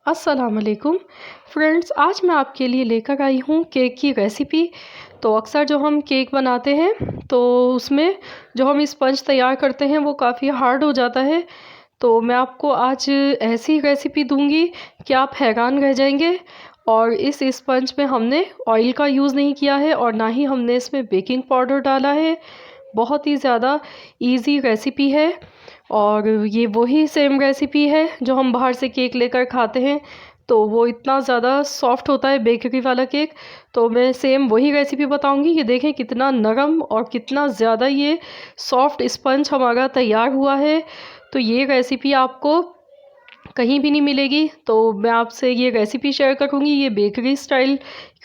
अस्सलाम वालेकुम फ्रेंड्स, आज मैं आपके लिए लेकर आई हूँ केक की रेसिपी। तो अक्सर जो हम केक बनाते हैं तो उसमें जो हम स्पंज तैयार करते हैं वो काफ़ी हार्ड हो जाता है। तो मैं आपको आज ऐसी रेसिपी दूंगी कि आप हैरान रह जाएंगे। और इस स्पंज में हमने ऑयल का यूज़ नहीं किया है और ना ही हमने इसमें बेकिंग पाउडर डाला है। बहुत ही ज़्यादा इजी रेसिपी है। और ये वही सेम रेसिपी है जो हम बाहर से केक लेकर खाते हैं, तो वो इतना ज़्यादा सॉफ्ट होता है बेकरी वाला केक। तो मैं सेम वही रेसिपी बताऊंगी। ये देखें कितना नरम और कितना ज़्यादा ये सॉफ्ट स्पंज हमारा तैयार हुआ है। तो ये रेसिपी आपको कहीं भी नहीं मिलेगी। तो मैं आपसे ये रेसिपी शेयर करूँगी, ये बेकरी स्टाइल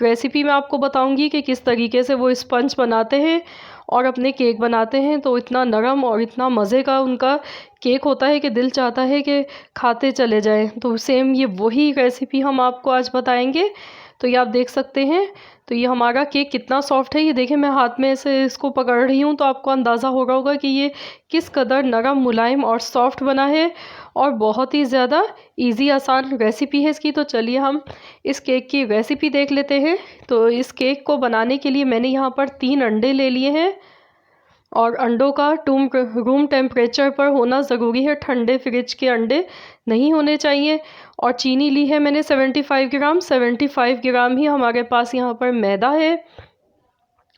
रेसिपी मैं आपको बताऊँगी कि किस तरीके से वो स्पंज बनाते हैं और अपने केक बनाते हैं। तो इतना नरम और इतना मज़े का उनका केक होता है कि दिल चाहता है कि खाते चले जाएं। तो सेम ये वही रेसिपी हम आपको आज बताएंगे। तो ये आप देख सकते हैं। तो ये हमारा केक कितना सॉफ्ट है, ये देखें मैं हाथ में ऐसे इसको पकड़ रही हूँ तो आपको अंदाज़ा हो रहा होगा कि ये किस कदर नरम, मुलायम और सॉफ्ट बना है। और बहुत ही ज़्यादा इजी आसान रेसिपी है इसकी। तो चलिए हम इस केक की रेसिपी देख लेते हैं। तो इस केक को बनाने के लिए मैंने यहाँ पर 3 अंडे ले लिए हैं और अंडों का रूम टेम्परेचर पर होना ज़रूरी है, ठंडे फ्रिज के अंडे नहीं होने चाहिए। और चीनी ली है मैंने 75 ग्राम। 75 ग्राम ही हमारे पास यहाँ पर मैदा है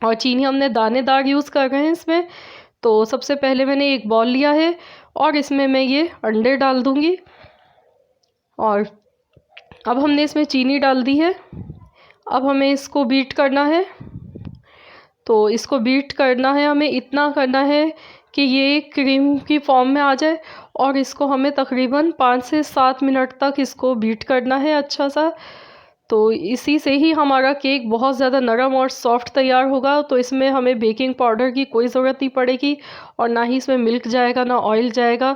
और चीनी हमने दानेदार यूज़ कर रहे हैं इसमें। तो सबसे पहले मैंने एक बॉल लिया है और इसमें मैं ये अंडे डाल दूँगी। और अब हमने इसमें चीनी डाल दी है। अब हमें इसको बीट करना है। तो इसको बीट करना है, हमें इतना करना है कि ये क्रीम की फॉर्म में आ जाए। और इसको हमें तकरीबन 5 से 7 मिनट तक इसको बीट करना है अच्छा सा। तो इसी से ही हमारा केक बहुत ज़्यादा नरम और सॉफ्ट तैयार होगा। तो इसमें हमें बेकिंग पाउडर की कोई ज़रूरत नहीं पड़ेगी और ना ही इसमें मिल्क जाएगा ना ऑयल जाएगा।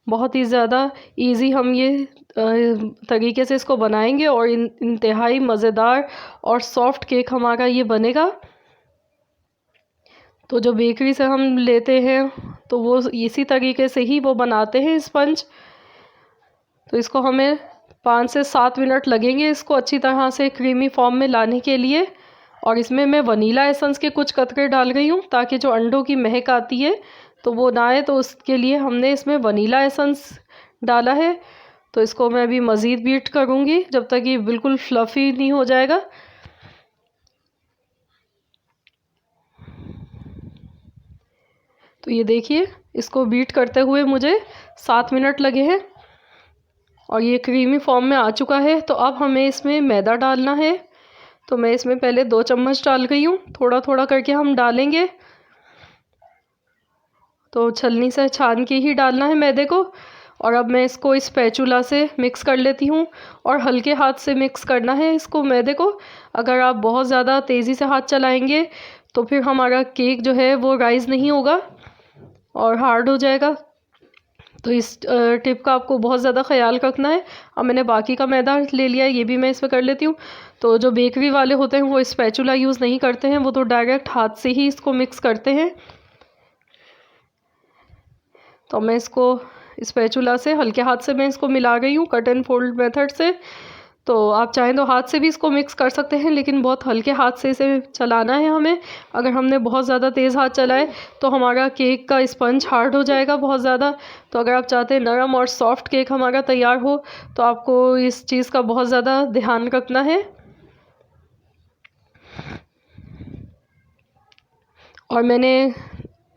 बहुत ही ज़्यादा इजी हम ये तरीके से इसको बनाएंगे और इंतहाई मज़ेदार और सॉफ्ट केक हमारा ये बनेगा। तो जो बेकरी से हम लेते हैं तो वो इसी तरीके से ही वो बनाते हैं स्पंज। तो इसको हमें 5 से 7 मिनट लगेंगे इसको अच्छी तरह से क्रीमी फॉर्म में लाने के लिए। और इसमें मैं वनीला एसेंस के कुछ कतरे डाल रही हूँ ताकि जो अंडों की महक आती है तो वो ना आए। तो उसके लिए हमने इसमें वनीला एसेंस डाला है। तो इसको मैं अभी मज़ीद बीट करूँगी जब तक ये बिल्कुल फ्लफ़ी नहीं हो जाएगा। तो ये देखिए इसको बीट करते हुए मुझे 7 मिनट लगे हैं और ये क्रीमी फॉर्म में आ चुका है। तो अब हमें इसमें मैदा डालना है। तो मैं इसमें पहले 2 चम्मच डाल गई हूँ, थोड़ा थोड़ा करके हम डालेंगे। तो छलनी से छान के ही डालना है मैदे को। और अब मैं इसको इस स्पैचुला से मिक्स कर लेती हूँ और हल्के हाथ से मिक्स करना है इसको मैदे को। अगर आप बहुत ज़्यादा तेज़ी से हाथ चलाएंगे तो फिर हमारा केक जो है वो राइज़ नहीं होगा और हार्ड हो जाएगा। तो इस टिप का आपको बहुत ज़्यादा ख्याल रखना है। अब मैंने बाकी का मैदा ले लिया है, ये भी मैं इसमें कर लेती हूँ। तो जो बेकरी वाले होते हैं वो स्पैचुला यूज़ नहीं करते हैं, वो तो डायरेक्ट हाथ से ही इसको मिक्स करते हैं। तो मैं इसको स्पैचुला से हल्के हाथ से मैं इसको मिला गई हूँ कट एंड फोल्ड मेथड से। तो आप चाहें तो हाथ से भी इसको मिक्स कर सकते हैं, लेकिन बहुत हल्के हाथ से इसे चलाना है हमें। अगर हमने बहुत ज़्यादा तेज़ हाथ चलाए तो हमारा केक का स्पंज हार्ड हो जाएगा बहुत ज़्यादा। तो अगर आप चाहते हैं नरम और सॉफ्ट केक हमारा तैयार हो तो आपको इस चीज़ का बहुत ज़्यादा ध्यान रखना है। और मैंने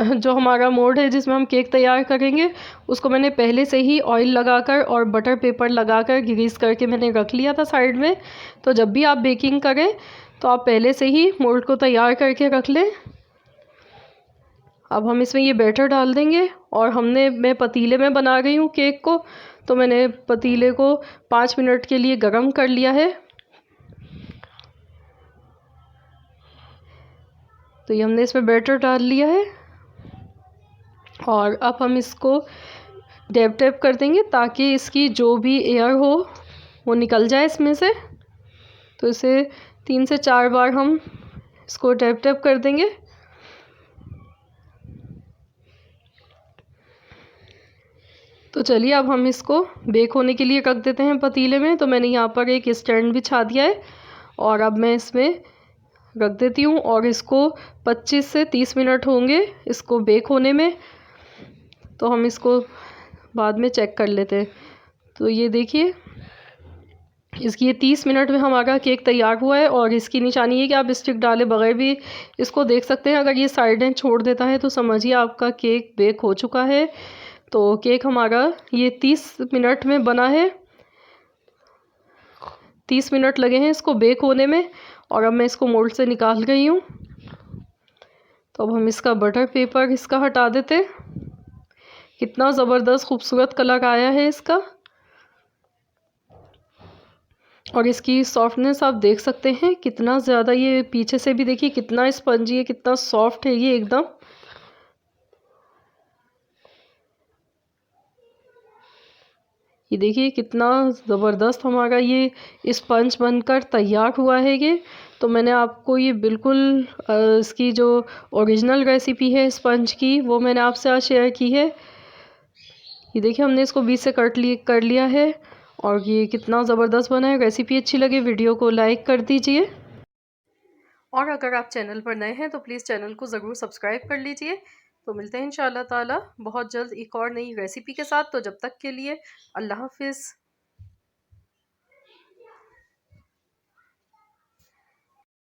जो हमारा मोल्ड है जिसमें हम केक तैयार करेंगे उसको मैंने पहले से ही ऑयल लगाकर और बटर पेपर लगाकर ग्रीस करके मैंने रख लिया था साइड में। तो जब भी आप बेकिंग करें तो आप पहले से ही मोल्ड को तैयार करके रख लें। अब हम इसमें ये बैटर डाल देंगे और मैं पतीले में बना रही हूँ केक को। तो मैंने पतीले को 5 मिनट के लिए गर्म कर लिया है। तो ये हमने इसमें बैटर डाल लिया है और अब हम इसको डैब टैप कर देंगे ताकि इसकी जो भी एयर हो वो निकल जाए इसमें से। तो इसे 3 से 4 बार हम इसको डैब टैप कर देंगे। तो चलिए अब हम इसको बेक होने के लिए रख देते हैं पतीले में। तो मैंने यहाँ पर एक स्टैंड बिछा दिया है और अब मैं इसमें रख देती हूँ और इसको 25 से 30 मिनट होंगे इसको बेक होने में। तो हम इसको बाद में चेक कर लेते हैं। तो ये देखिए इसकी ये 30 मिनट में हमारा केक तैयार हुआ है और इसकी निशानी है कि आप स्टिक डाले बगैर भी इसको देख सकते हैं। अगर ये साइडें छोड़ देता है तो समझिए आपका केक बेक हो चुका है। तो केक हमारा ये 30 मिनट में बना है। 30 मिनट लगे हैं इसको बेक होने में और अब मैं इसको मोल्ड से निकाल गई हूँ। तो अब हम इसका बटर पेपर इसका हटा देते हैं। कितना ज़बरदस्त खूबसूरत कलर आया है इसका और इसकी सॉफ्टनेस आप देख सकते हैं कितना ज़्यादा। ये पीछे से भी देखिए कितना स्पंजी है, कितना सॉफ्ट है ये एकदम। ये देखिए कितना ज़बरदस्त हमारा ये स्पंज बनकर तैयार हुआ है ये। तो मैंने आपको ये बिल्कुल इसकी जो ओरिजिनल रेसिपी है स्पंज की वो मैंने आपसे आज शेयर की है। ये देखिए हमने इसको बीच से कर लिया है और ये कितना ज़बरदस्त बना है। रेसिपी अच्छी लगे वीडियो को लाइक कर दीजिए और अगर आप चैनल पर नए हैं तो प्लीज़ चैनल को ज़रूर सब्सक्राइब कर लीजिए। तो मिलते हैं इंशाअल्लाह ताला बहुत जल्द एक और नई रेसिपी के साथ। तो जब तक के लिए अल्लाह हाफ़िज़।